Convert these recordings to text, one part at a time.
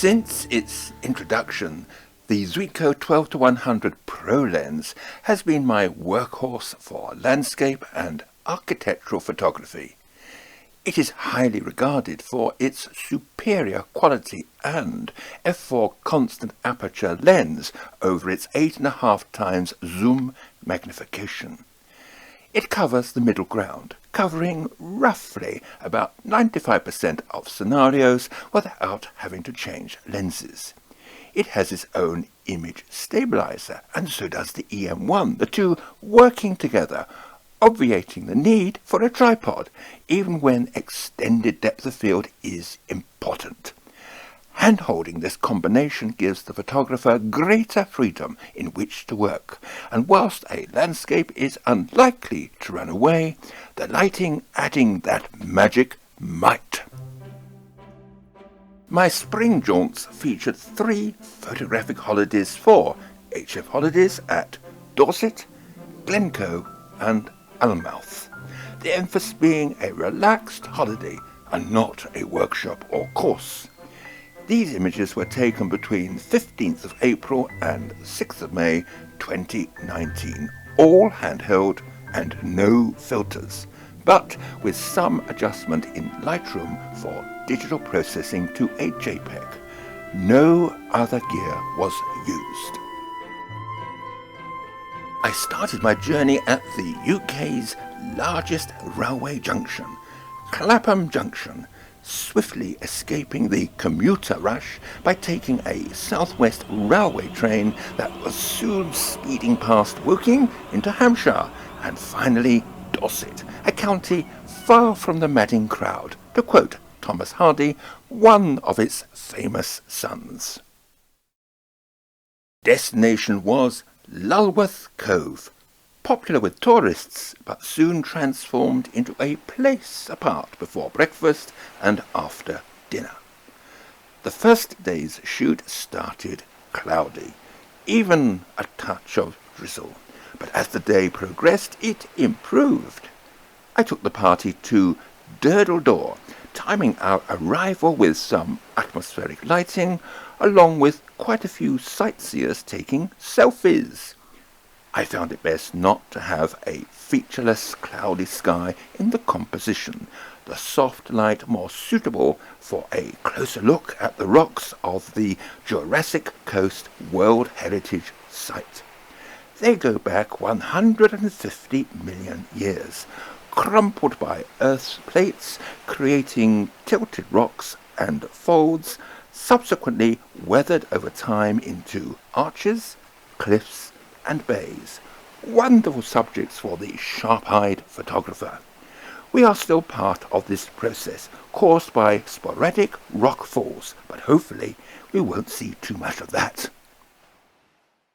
Since its introduction, the Glencoe 12-100 Pro lens has been my workhorse for landscape and architectural photography. It is highly regarded for its superior quality and f4 constant aperture lens over its 8.5 times zoom magnification. It covers the middle ground, covering roughly about 95% of scenarios without having to change lenses. It has its own image stabilizer, and so does the EM1, the two working together, obviating the need for a tripod, even when extended depth of field is important. Hand-holding this combination gives the photographer greater freedom in which to work, and whilst a landscape is unlikely to run away, the lighting adding that magic might. My spring jaunts featured 3 photographic holidays for HF Holidays at Dorset, Glencoe and Weymouth, the emphasis being a relaxed holiday and not a workshop or course. These images were taken between 15th of April and 6th of May 2019, all handheld and no filters, but with some adjustment in Lightroom for digital processing to a JPEG. No other gear was used. I started my journey at the UK's largest railway junction, Clapham Junction, swiftly escaping the commuter rush by taking a southwest railway train that was soon speeding past Woking into Hampshire and finally Dorset, a county far from the madding crowd, to quote Thomas Hardy, one of its famous sons. Destination was Lulworth Cove, popular with tourists but soon transformed into a place apart before breakfast and after dinner. The first day's shoot started cloudy, even a touch of drizzle, but as the day progressed it improved. I took the party to Durdledore, timing our arrival with some atmospheric lighting, along with quite a few sightseers taking selfies. I found it best not to have a featureless cloudy sky in the composition, the soft light more suitable for a closer look at the rocks of the Jurassic Coast World Heritage Site. They go back 150 million years, crumpled by Earth's plates, creating tilted rocks and folds, subsequently weathered over time into arches, cliffs and bays. Wonderful subjects for the sharp-eyed photographer. We are still part of this process, caused by sporadic rock falls, but hopefully we won't see too much of that.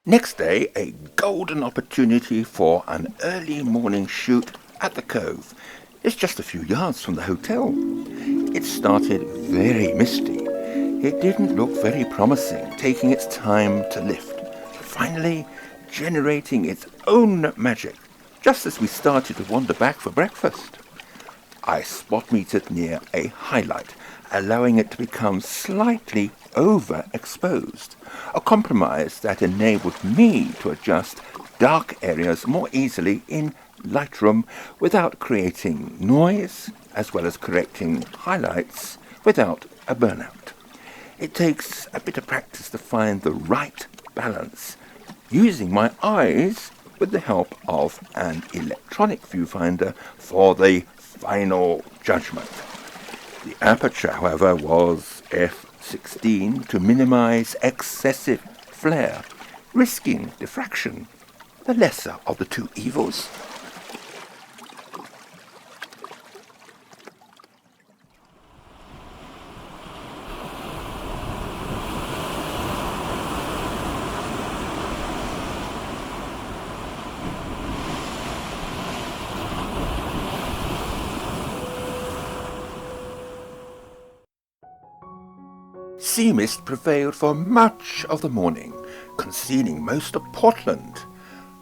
Next day, a golden opportunity for an early morning shoot at the Cove. It's just a few yards from the hotel. It started very misty. It didn't look very promising, taking its time to lift, but finally generating its own magic just as we started to wander back for breakfast. I spot metered near a highlight, allowing it to become slightly overexposed, a compromise that enabled me to adjust dark areas more easily in Lightroom without creating noise, as well as correcting highlights without a burnout. It takes a bit of practice to find the right balance, using my eyes with the help of an electronic viewfinder for the final judgment. The aperture, however, was f16 to minimize excessive flare, risking diffraction, the lesser of the two evils. Sea mist prevailed for much of the morning, concealing most of Portland.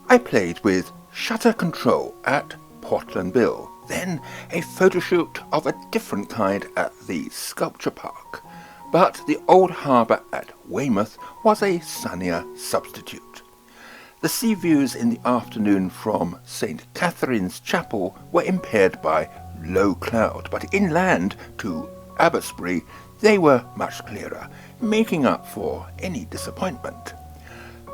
I played with shutter control at Portland Bill, then a photo shoot of a different kind at the Sculpture Park. but the old harbour at Weymouth was a sunnier substitute. The sea views in the afternoon from St. Catherine's Chapel were impaired by low cloud, but inland to Abbotsbury they were much clearer, making up for any disappointment.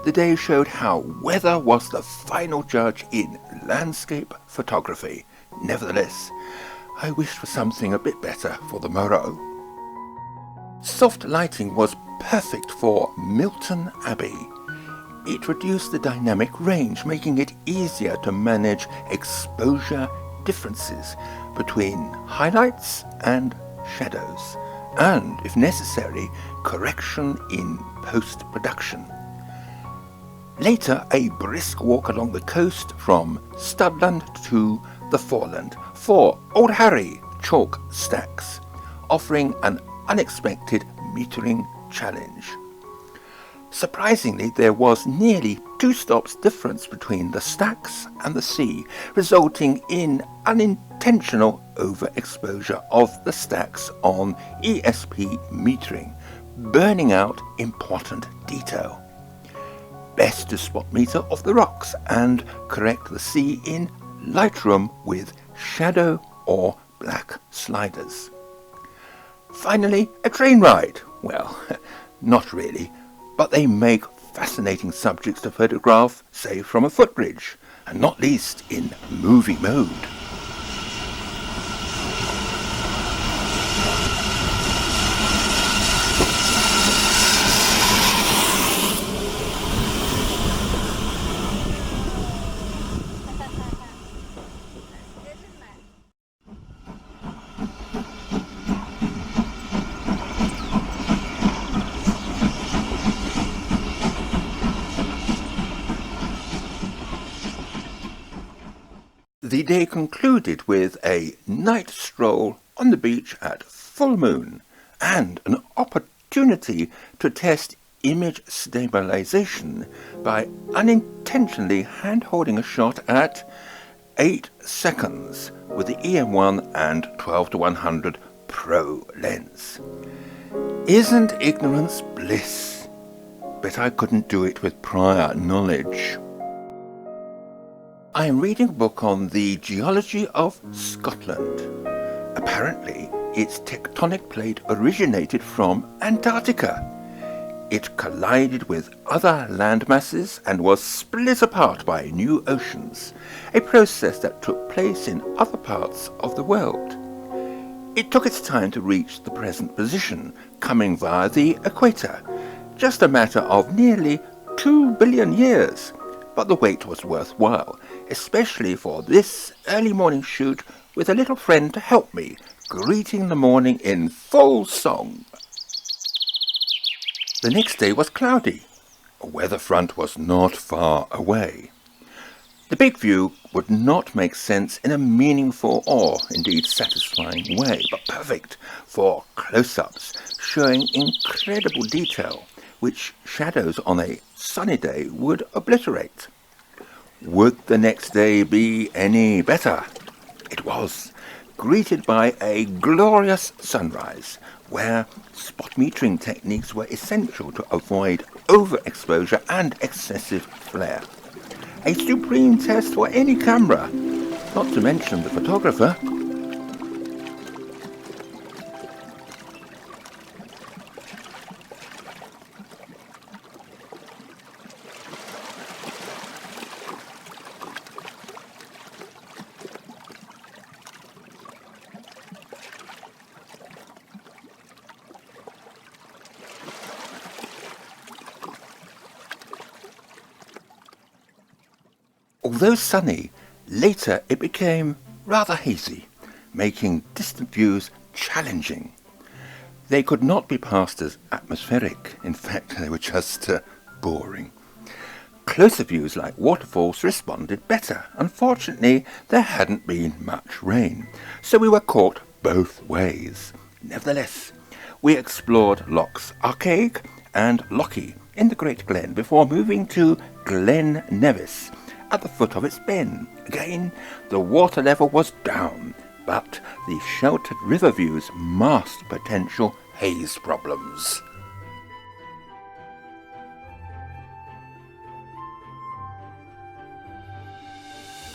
The day showed how weather was the final judge in landscape photography. Nevertheless, I wished for something a bit better for the morrow. Soft lighting was perfect for Milton Abbey. It reduced the dynamic range, making it easier to manage exposure differences between highlights and shadows, and, if necessary, correction in post-production. Later, a brisk walk along the coast from Studland to the Foreland for Old Harry chalk stacks, offering an unexpected metering challenge. Surprisingly, there was nearly 2 stops difference between the stacks and the sea, resulting in unintentional overexposure of the stacks on ESP metering, burning out important detail. Best to spot meter off the rocks and correct the sea in Lightroom with shadow or black sliders. Finally, a train ride. Well, not really, but they make fascinating subjects to photograph, say from a footbridge, and not least in movie mode. The day concluded with a night stroll on the beach at full moon and an opportunity to test image stabilization by unintentionally hand-holding a shot at 8 seconds with the EM1 and 12-100 Pro lens. Isn't ignorance bliss? Bet I couldn't do it with prior knowledge. I am reading a book on the geology of Scotland. Apparently, its tectonic plate originated from Antarctica. It collided with other land masses and was split apart by new oceans, a process that took place in other parts of the world. It took its time to reach the present position, coming via the equator, just a matter of nearly 2 billion years. But the wait was worthwhile, especially for this early morning shoot with a little friend to help me, greeting the morning in full song. The next day was cloudy. A weather front was not far away. The big view would not make sense in a meaningful or indeed satisfying way, but perfect for close-ups, showing incredible detail, which shadows on a sunny day would obliterate. Would the next day be any better? It was, greeted by a glorious sunrise, where spot metering techniques were essential to avoid overexposure and excessive flare. A supreme test for any camera, not to mention the photographer. Although sunny, later it became rather hazy, making distant views challenging. They could not be passed as atmospheric. In fact, they were just boring. Closer views like waterfalls responded better. Unfortunately, there hadn't been much rain, so we were caught both ways. Nevertheless, we explored Lochs Arkaig and Lochie in the Great Glen before moving to Glen Nevis at the foot of its bend. Again, the water level was down, but the sheltered river views masked potential haze problems.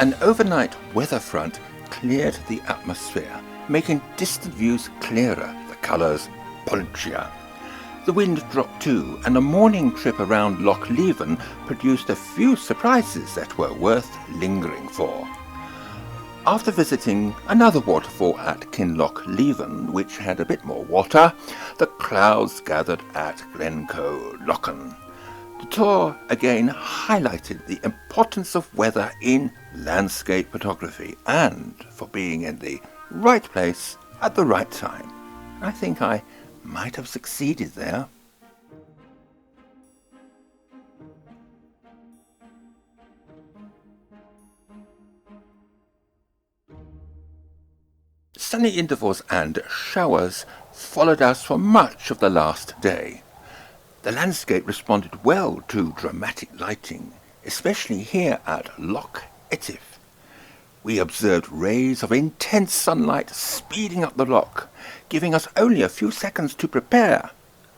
An overnight weather front cleared the atmosphere, making distant views clearer, the colours punchier. The wind dropped too, and a morning trip around Loch Leven produced a few surprises that were worth lingering for. After visiting another waterfall at Kinloch Leven, which had a bit more water, the crowds gathered at Glencoe Lochen. The tour again highlighted the importance of weather in landscape photography and for being in the right place at the right time. I think I might have succeeded there. Sunny intervals and showers followed us for much of the last day. The landscape responded well to dramatic lighting, especially here at Loch Etive. We observed rays of intense sunlight speeding up the loch, giving us only a few seconds to prepare.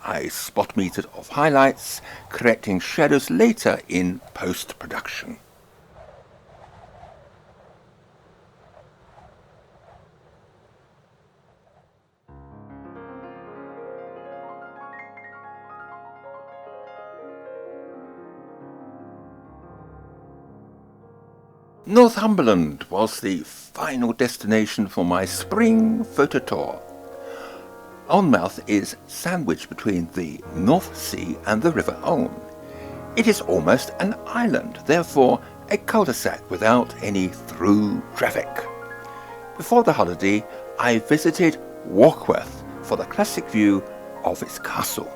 I spot metered off highlights, correcting shadows later in post-production. Northumberland was the final destination for my spring photo tour. Weymouth is sandwiched between the North Sea and the River Olne. It is almost an island, therefore a cul-de-sac without any through traffic. Before the holiday, I visited Warkworth for the classic view of its castle.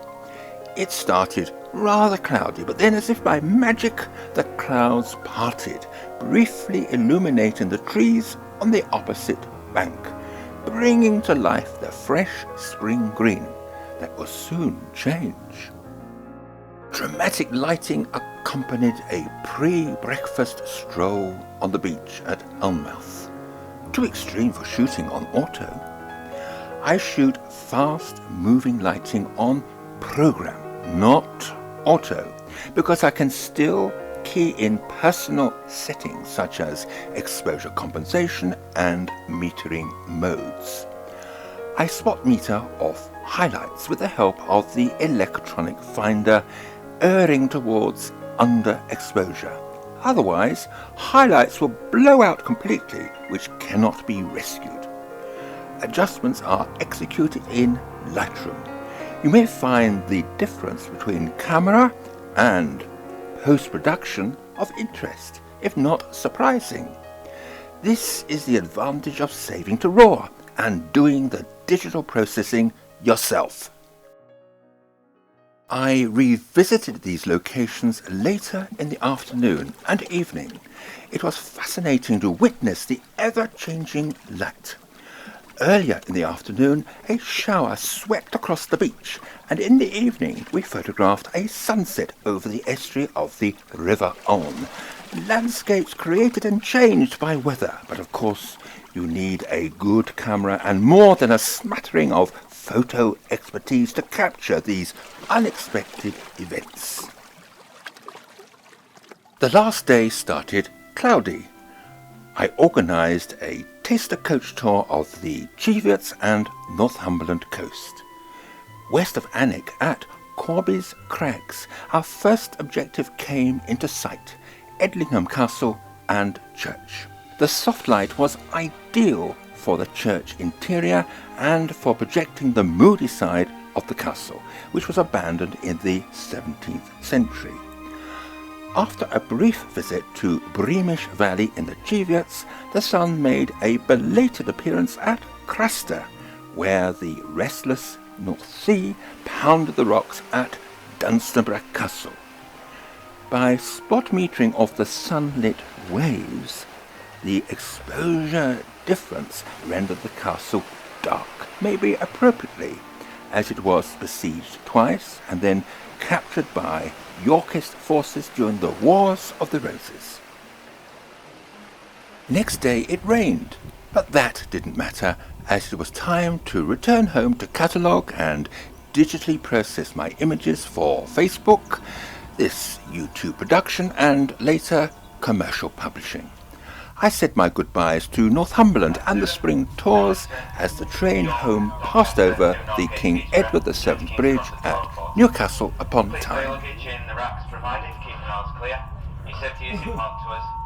It started rather cloudy, but then as if by magic, the clouds parted, briefly illuminating the trees on the opposite bank, bringing to life the fresh spring green that will soon change. Dramatic lighting accompanied a pre-breakfast stroll on the beach at Weymouth. Too extreme for shooting on auto. I shoot fast-moving lighting on program, not auto, because I can still key in personal settings such as exposure compensation and metering modes. I spot meter off highlights with the help of the electronic finder, erring towards underexposure. Otherwise, highlights will blow out completely, which cannot be rescued. Adjustments are executed in Lightroom. You may find the difference between camera and post-production of interest, if not surprising. This is the advantage of saving to RAW and doing the digital processing yourself. I revisited these locations later in the afternoon and evening. It was fascinating to witness the ever-changing light. Earlier in the afternoon, a shower swept across the beach, and in the evening we photographed a sunset over the estuary of the River Olne. Landscapes created and changed by weather, but of course you need a good camera and more than a smattering of photo expertise to capture these unexpected events. The last day started cloudy. I organised a taster coach tour of the Cheviots and Northumberland coast. West of Alnwick at Corby's Crags, our first objective came into sight, Edlingham Castle and Church. The soft light was ideal for the church interior and for projecting the moody side of the castle, which was abandoned in the 17th century. After a brief visit to Breamish Valley in the Cheviots, the sun made a belated appearance at Craster, where the restless North Sea pounded the rocks at Dunstanburgh Castle. By spot metering of the sunlit waves, the exposure difference rendered the castle dark, maybe appropriately, as it was besieged twice and then captured by Yorkist forces during the Wars of the Roses. Next day it rained, but that didn't matter as it was time to return home to catalogue and digitally process my images for Facebook, this YouTube production, and later commercial publishing. I said my goodbyes to Northumberland and the spring tours as the train home passed over the King Edward VII Bridge at Newcastle upon Tyne. Luggage in the racks provided, keeping ours clear. You said to use your to us.